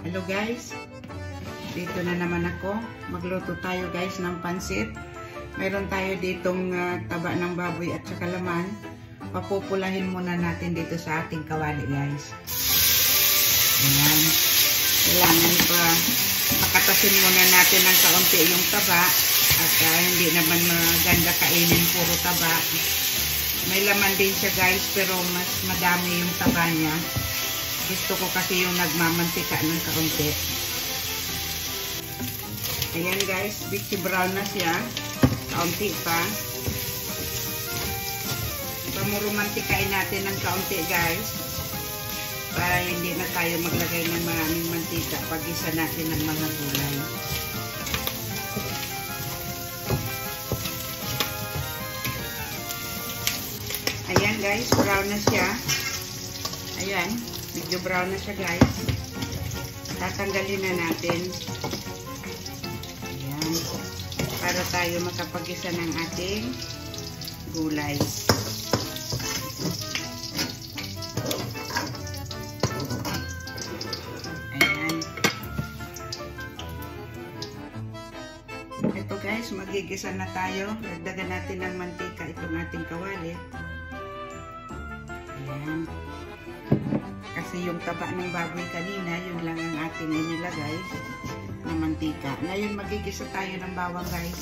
Hello guys, dito na naman ako. Magluto tayo guys ng pansit. Mayroon tayo ditong taba ng baboy at saka laman. Papupulahin muna natin dito sa ating kawali guys. Ayan. Kailangan pa makatasin muna natin ng kaunti yung taba at hindi naman maganda kainin puro taba. May laman din siya guys pero mas madami yung taba niya. Gusto ko kasi yung nagmamantika ng kaunti. Ayan guys, bichi brown na siya. Kaunti pa. Pamurumantikain natin ng kaunti guys. Para hindi na tayo maglagay ng maraming mantika pag isa natin ng mga gulay. Ayan guys, brown na siya. Ayan. Medyo brown na siya guys. Tatanggalin na natin. Ayan. Para tayo makapag-isa ng ating gulay. Ayan. Ito guys, magigisa na tayo. Dagdagan natin ng mantika itong ating kawali. Ayan. Kasi yung taba ng baboy kanina, yun lang ang ating inilagay na mantika. Ngayon magigisa tayo ng bawang guys.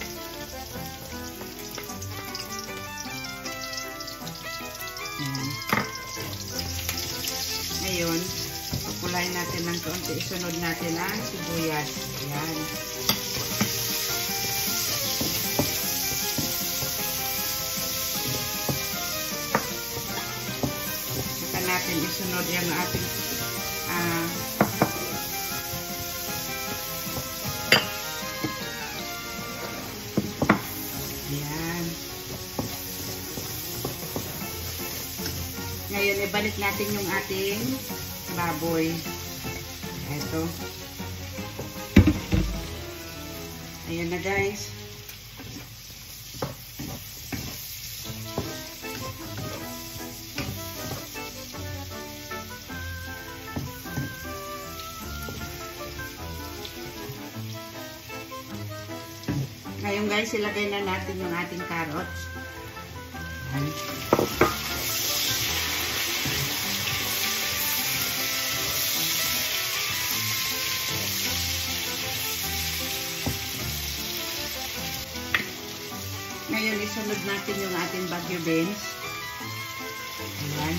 Ayan. Ngayon, papulayin natin ng kaunti. Isunod natin ang sibuyas. Ayan. Natin isunod yung ating ayan. Ngayon ibalik natin yung ating baboy. Ito. Ayan na guys. Ngayon guys, ilagay na natin yung ating carrots. Ayan. Ngayon, isunod natin yung ating bagyo beans. Ayan.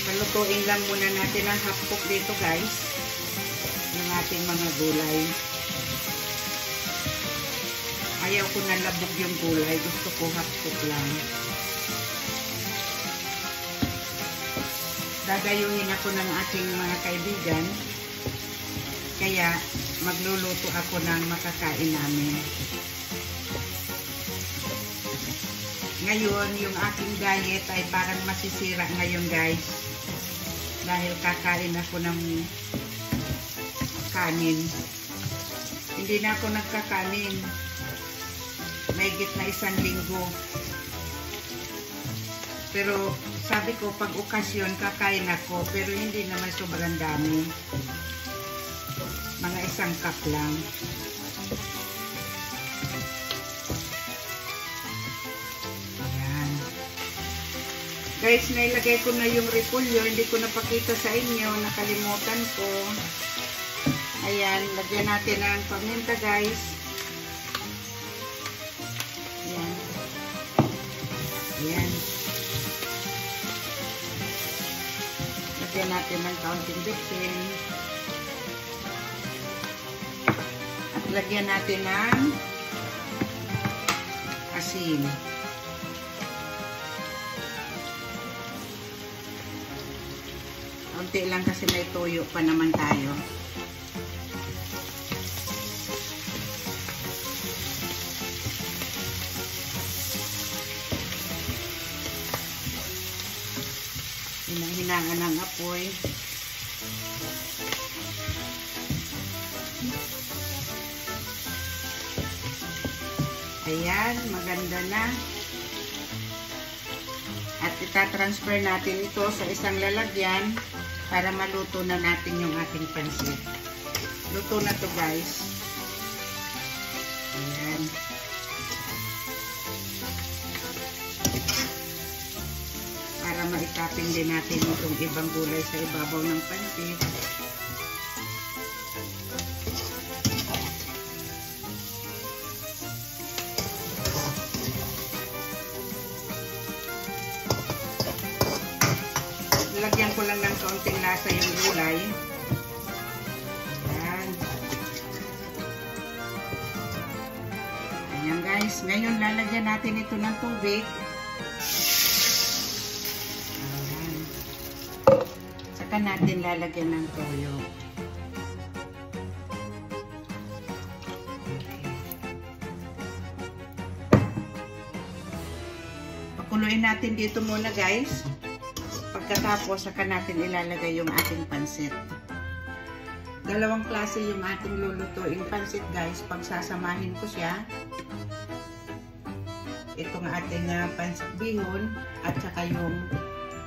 Palutuin lang muna natin ang hapok dito guys. Ng ating mga gulay. Ayaw ko na labog yung gulay. Gusto ko hapok lang. Dadayuhin ako ng ating mga kaibigan. Kaya magluluto ako ng makakain namin. Ngayon, yung aking diet ay parang masisira ngayon guys. Dahil kakain ako ng kanin. Hindi na ako nagkakanin. Mahigit na 1 linggo. Pero sabi ko pag okasyon kakain ako pero hindi naman sobrang dami. Mga 1 cup lang. Ayan. Guys, nailagay ko na yung repolyo. Hindi ko napakita sa inyo. Nakalimutan ko. Ayan, lagyan natin ng paminta guys. Ayan. Ayan. Lagyan natin ng kaunting bitsin. At lagyan natin ng asin. Kaunti lang kasi may toyo pa naman tayo. Hinahinaan ng apoy. Ayan, maganda na. Itatransfer natin ito sa isang lalagyan para maluto na natin yung ating pansit. Luto na to guys. Ayan. Para maitapin din natin itong ibang gulay sa ibabaw ng pansit. Lagyan ko lang ng kaunting lasa yung gulay. Ayan. Ayan guys. Ngayon lalagyan natin ito ng tubig. Ayan. Saka natin lalagyan ng toyo. Pakuluin natin dito muna guys. Pagkatapos, saka natin ilalagay yung ating pansit. Dalawang klase yung ating lulutuin pansit guys. Pagsasamahin ko siya. Itong ating pansit bihon at saka yung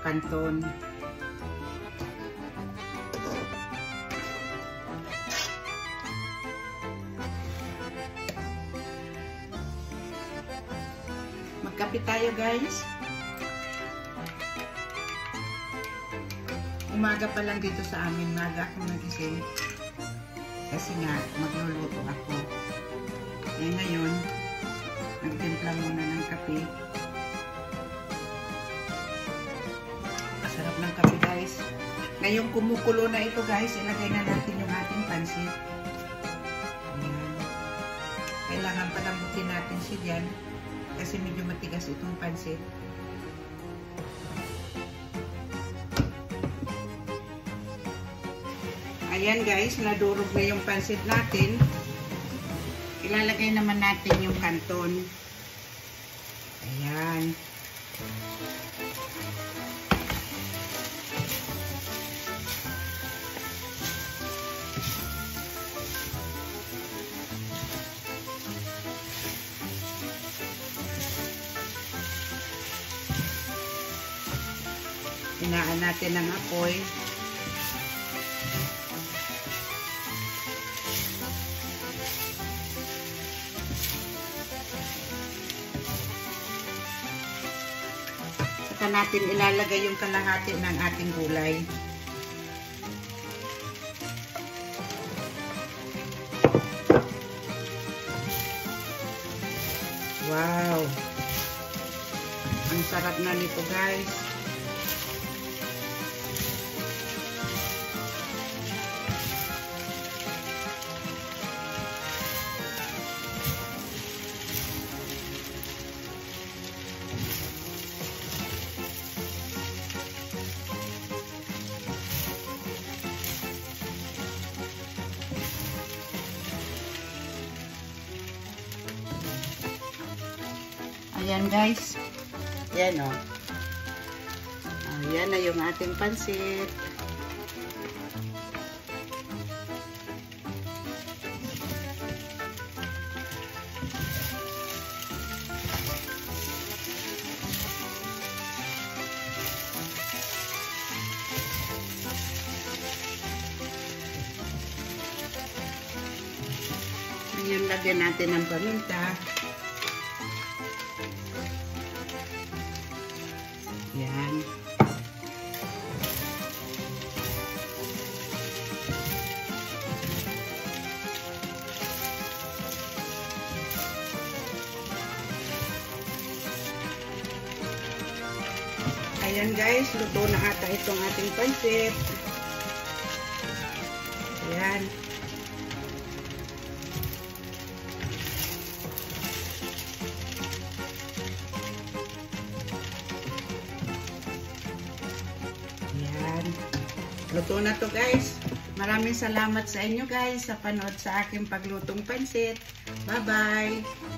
kanton. Magkape tayo guys. Umaga pa lang dito sa amin, maga ako nagising. Kasi nga, magluluto ako. Eh ngayon, nagtimpla muna ng kape. Masarap ng kape guys. Ngayong kumukulo na ito guys, ilagay na natin yung ating pansit. Ayan. Kailangan palambutin natin siya dyan. Kasi medyo matigas itong pansit. Ayan guys, nadurog na yung pansit natin. Ilalagay naman natin yung kanton. Ayan. Hinaan natin ng apoy. Saka natin ilalagay yung kalahati ng ating gulay. Wow! Ang sarap na nito guys. Ayan guys. Ayan o. Ayan na yung ating pansit. Ngayon lagyan natin ng paminta. Yan. Ayan guys, luto na ata itong ating pansit. Ayan. Luto na to guys. Maraming salamat sa inyo guys sa panood sa aking paglutong pansit. Bye bye!